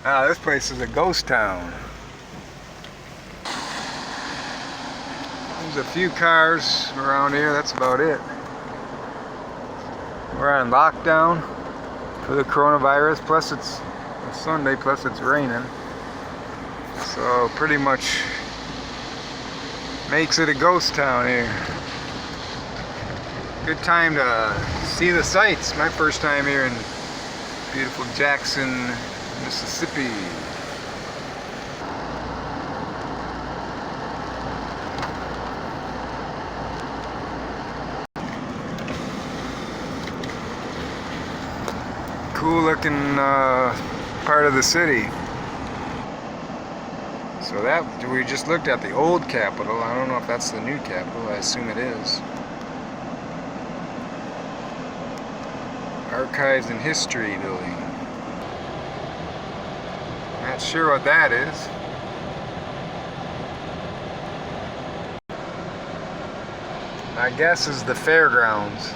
Ah, this place is a ghost town. There's a few cars around here, that's about it. We're on lockdown for the coronavirus, plus it's a Sunday, plus it's raining. So pretty much makes it a ghost town here. Good time to see the sights. My first time here in beautiful Jackson, Mississippi. Cool looking part of the city. So that, we just looked at the old Capitol. I don't know if that's the new Capitol. I assume it is. Archives and History building. Not sure what that is. My guess is the fairgrounds.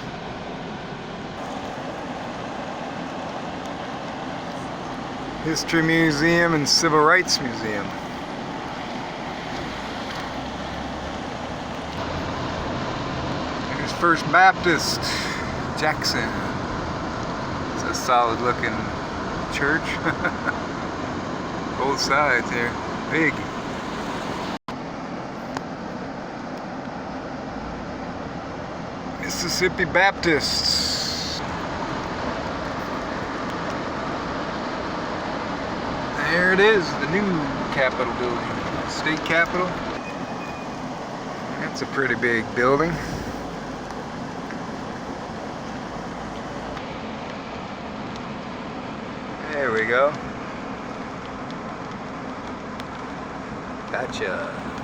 History Museum and Civil Rights Museum. There's First Baptist, Jackson. It's a solid looking church. Both sides here, big. Mississippi Baptists. There it is, the new Capitol building, State Capitol. That's a pretty big building. There we go. Gotcha.